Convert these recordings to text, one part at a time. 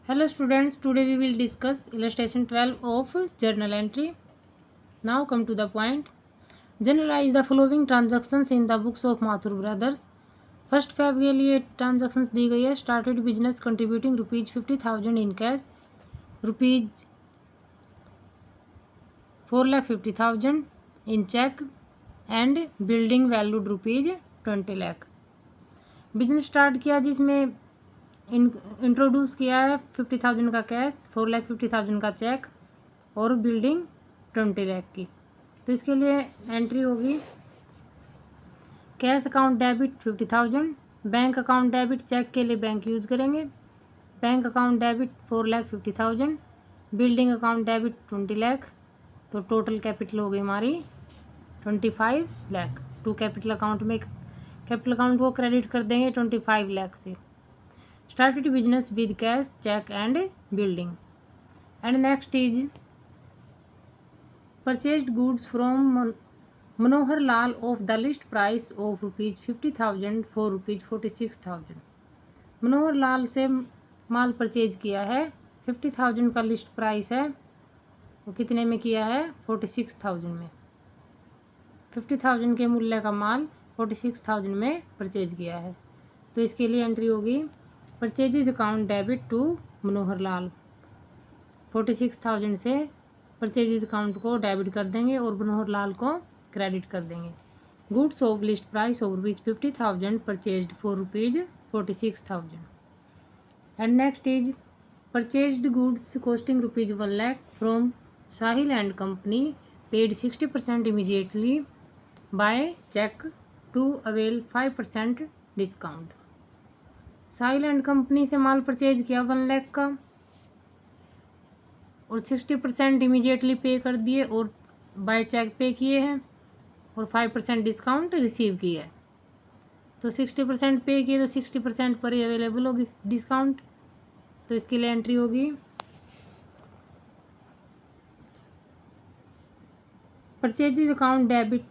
Hello students, today we will discuss illustration 12 of journal entry. Now come to the point. Generalize the following transactions in the books of Mathur Brothers. First फैब के लिए transactions दी गई है. Started business contributing ₹50,000 in cash, ₹4,50,000 in cheque and building valued ₹20 lakh. Business start किया जिसमें introduce किया है 50,000 का कैश, 4,50,000 का चेक और बिल्डिंग 20 लाख की. तो इसके लिए एंट्री होगी cash account debit 50,000, bank account debit cheque के लिए बैंक यूज़ करेंगे, bank account debit 4,50,000, building account debit 20 lakh. तो टोटल कैपिटल हो गई हमारी 25 लाख. टू कैपिटल अकाउंट में कैपिटल अकाउंट को क्रेडिट कर देंगे 25 लाख से. Started business with cash, check and building. And next is purchased goods from Manohar Lal of the list price of ₹50,000 for ₹46,000. Manohar Lal से माल परचेज किया है. 50,000 का लिस्ट प्राइस है. वो कितने में किया है? 46,000 में. 50,000 के मूल्य का माल 46,000 में परचेज किया है. तो इसके लिए एंट्री होगी purchases account debit to Manohar Lal. 46,000 से परचेजेज अकाउंट को डेबिट कर देंगे और मनोहर लाल को क्रेडिट कर देंगे. Goods of list price of ₹50,000 purchased for ₹46,000. And next is purchased goods costing ₹1 lakh from Sahil and company paid 60% immediately by cheque to avail 5% discount. Sahil and company से माल परचेज किया 1 लाख का और 60% इमीडिएटली पे कर दिए और बाय चेक पे किए हैं और 5% डिस्काउंट रिसीव किया है. तो 60% पे किए तो 60% पर ही अवेलेबल होगी डिस्काउंट. तो इसके लिए एंट्री होगी परचेजेज अकाउंट डेबिट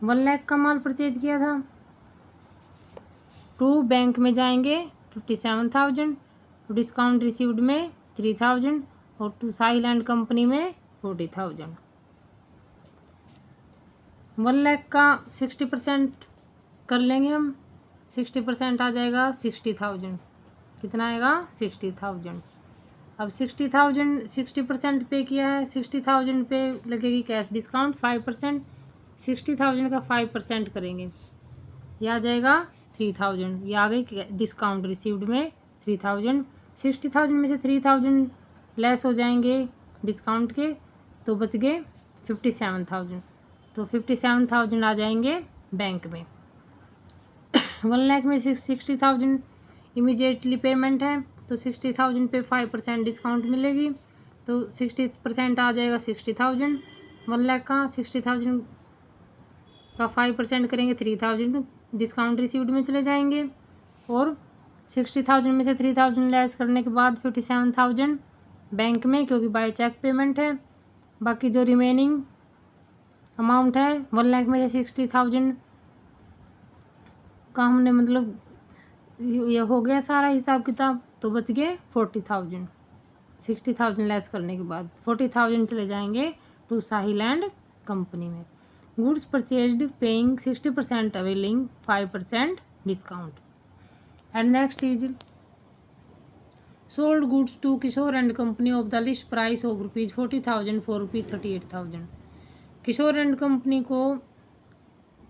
1 लाख का माल परचेज किया था. टू बैंक में जाएंगे 57,000, डिस्काउंट रिसीव्ड में 3,000 और टू साहिल एंड कंपनी में 40,000. 1 लाख का 60% कर लेंगे हम. 60% आ जाएगा 60,000. कितना आएगा? 60,000. अब 60,000 60% पे किया है. 60,000 पे लगेगी कैश डिस्काउंट 5%. 60,000 का 5% करेंगे, यह आ जाएगा 3,000. ये आ गई डिस्काउंट रिसीव्ड में 3,000. 60,000 में से 3,000 लेस हो जाएंगे डिस्काउंट के तो बच गए 57,000. तो 57,000 आ जाएंगे बैंक में. 1 लाख में से 60,000 इमीडिएटली पेमेंट है तो 60,000 पे 5% डिस्काउंट मिलेगी तो 60% आ जाएगा 60,000. 1 लाख का 60,000 का 5% करेंगे 3,000 डिस्काउंट रिसीव्ड में चले जाएंगे और 60,000 में से 3,000 लेस करने के बाद 57,000 बैंक में क्योंकि बाय चेक पेमेंट है. बाकी जो रिमेनिंग अमाउंट है 1 लाख में से 60,000 का हमने मतलब ये हो गया सारा हिसाब किताब तो बच गए 40,000. 60,000 लेस करने के बाद 40,000 चले जाएंगे टू साहिल एंड कंपनी में. Goods purchased paying 60% availing 5% discount. And next is sold goods to Kishore and company of the list price of ₹40,000 for ₹38,000. Kishore and company को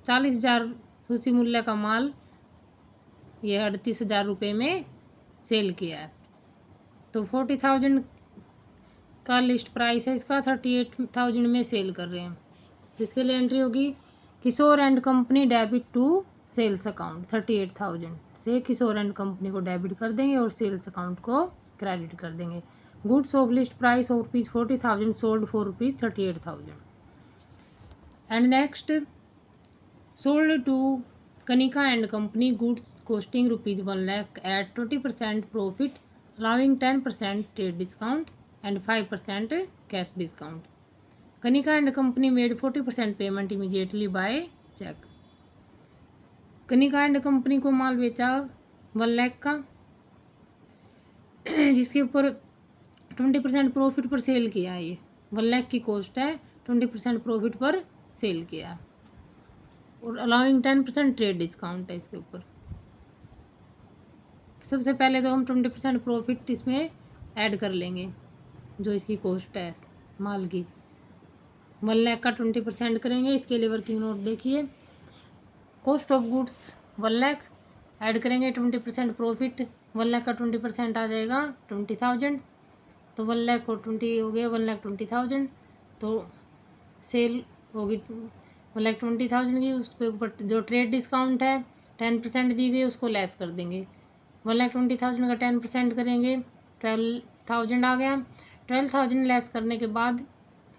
40,000 सूची मूल्य का माल यह 38,000 रुपये में सेल किया है. तो 40,000 का लिस्ट प्राइस है, इसका 38,000 में सेल कर रहे हैं. तो इसके लिए एंट्री होगी Kishore and company debit to sales account. 38,000 से किशोर एंड कंपनी को डेबिट कर देंगे और सेल्स अकाउंट को क्रेडिट कर देंगे. Goods of list price of ₹40,000 sold for ₹38,000. And next sold to Kanika and company goods costing ₹1 lakh at 20% profit allowing 10% trade discount and 5% cash discount. Kanika and company made 40% payment immediately by cheque. Kanika and company को माल बेचा 1 लाख का जिसके ऊपर 20% profit पर cell किया है। ये 1 लाख की कॉस्ट है, 20% प्रॉफिट पर सेल किया और अलाउिंग 10% ट्रेड डिस्काउंट है इसके ऊपर। सबसे पहले तो हम 20% प्रॉफिट इसमें ऐड कर लेंगे, जो इसकी कॉस्ट है माल की। 1 लाख का 20% करेंगे। इसके लिए वर्किंग नोट देखिए, cost of goods 1 lakh, add करेंगे 20% प्रॉफिट। 1 लाख का 20% आ जाएगा 20,000, तो 1 लाख और 20 हो गया 1,20,000। तो सेल होगी 1,20,000 की। उस पर ऊपर जो ट्रेड डिस्काउंट है 10% दी गई, उसको लेस कर देंगे। 1,20,000 का 10% करेंगे 12,000 आ गया। 12,000 लेस करने के बाद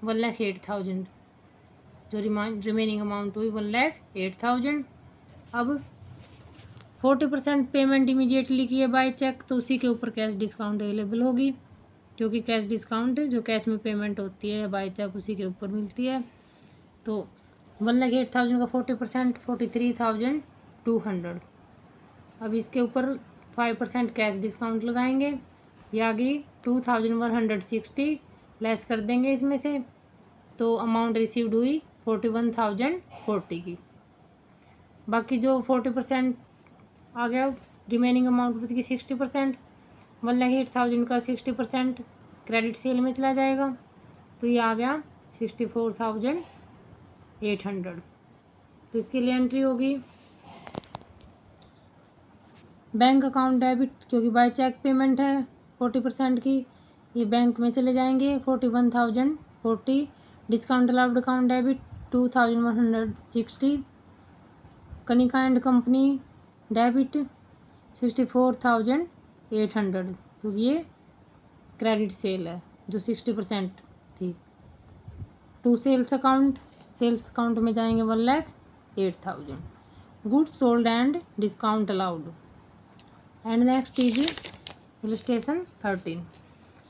1,08,000, जो रिमेनिंग अमाउंट हुई 1,08,000। अब 40% पेमेंट इमीडिएटली की है बाय चेक, तो उसी के ऊपर कैश डिस्काउंट अवेलेबल होगी, क्योंकि कैश डिस्काउंट जो कैश में पेमेंट होती है बाय चेक उसी के ऊपर मिलती है। तो 1,08,000 का 40% 43,200। अब इसके ऊपर 5% कैश डिस्काउंट लगाएंगे, ये आ गई 2,160, लेस कर देंगे इसमें से, तो अमाउंट रिसीव्ड हुई 41,040 की। बाकी जो 40% आ गया, रिमेनिंग अमाउंट बच गई 60%। 1,08,000 का 60% क्रेडिट सेल में चला जाएगा, तो ये आ गया 64,800। तो इसके लिए एंट्री होगी बैंक अकाउंट डेबिट, क्योंकि बाय चेक पेमेंट है 40% की, ये बैंक में चले जाएंगे 41,040। Discount allowed account debit 2,160। Kanika and company debit 64,800, क्योंकि ये क्रेडिट सेल है जो 60% थी। टू सेल्स अकाउंट में जाएंगे 1,08,000। Goods sold and discount allowed. And next is illustration 13।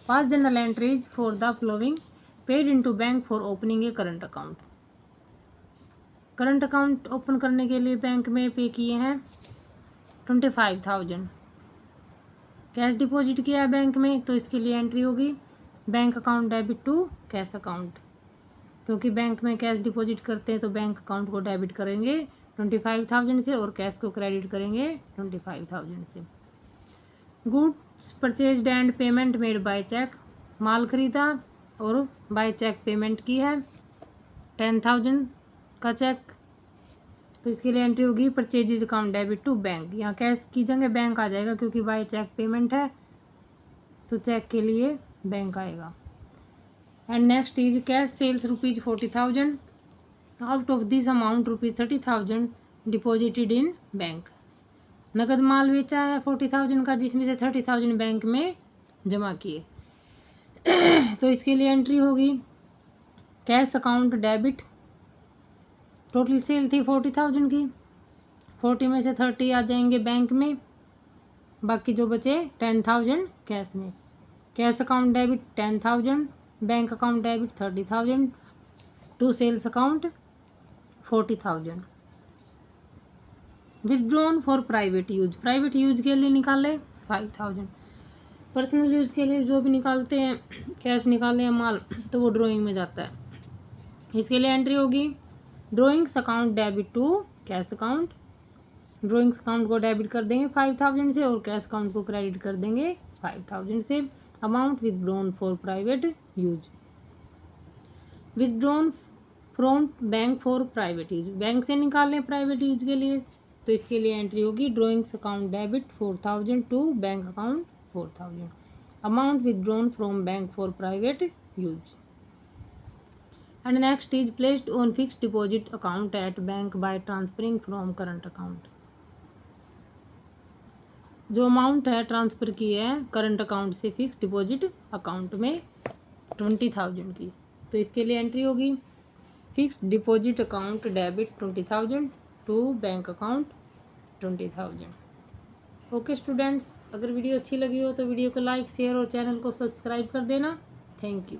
Pass general entries for the flowing paid into bank for opening A current account. Current account open करने के लिए bank में पे किए हैं 25,000। कैश डिपॉजिट किया है बैंक में, तो इसके लिए एंट्री होगी bank account debit to cash account, क्योंकि बैंक में कैश डिपॉजिट करते हैं तो बैंक अकाउंट को डेबिट करेंगे 25,000 से और कैश को क्रेडिट करेंगे 25,000 से। Goods purchased and payment made by cheque, माल खरीदा और बाय चेक पेमेंट की है 10,000 का चेक, तो इसके लिए एंट्री होगी purchases account debit to bank. यहाँ कैश की जगह बैंक आ जाएगा, क्योंकि बाय चेक पेमेंट है तो चेक के लिए बैंक आएगा। And next is cash sales ₹40,000, out of this amount ₹30,000 deposited in bank. नकद माल बेचा है 40,000 का, जिसमें से 30,000 बैंक में जमा किए। तो इसके लिए एंट्री होगी cash account debit. Total sale थी 40,000 की, 40 में से 30 आ जाएंगे बैंक में, बाकी जो बचे 10,000 कैश में। Cash account debit 10,000, bank account debit 30,000, to sales account 40,000। Withdrawn for private use, private use के लिए निकाले 5,000। पर्सनल यूज के लिए जो भी निकालते हैं कैश निकाले हैं माल, तो वो ड्राइंग में जाता है। इसके लिए एंट्री होगी drawings account debit to cash account. Drawings account को डेबिट कर देंगे 5,000 से और कैश अकाउंट को क्रेडिट कर देंगे 5,000 से। Amount withdrawn for private use. Withdrawn from bank for private use, bank से निकालें प्राइवेट यूज के लिए, तो इसके लिए एंट्री होगी drawings account debit 4,000 to bank account 4,000। Amount withdrawn from bank for private use. And next is placed on fixed deposit account at bank by transferring from current account. जो amount है transfer की है current account से fix deposit account में 20,000 की, तो इसके लिए एंट्री होगी fix deposit account debit 20,000 to bank account 20,000। Okay students, अगर वीडियो अच्छी लगी हो तो वीडियो को लाइक शेयर और चैनल को सब्सक्राइब कर देना। Thank you.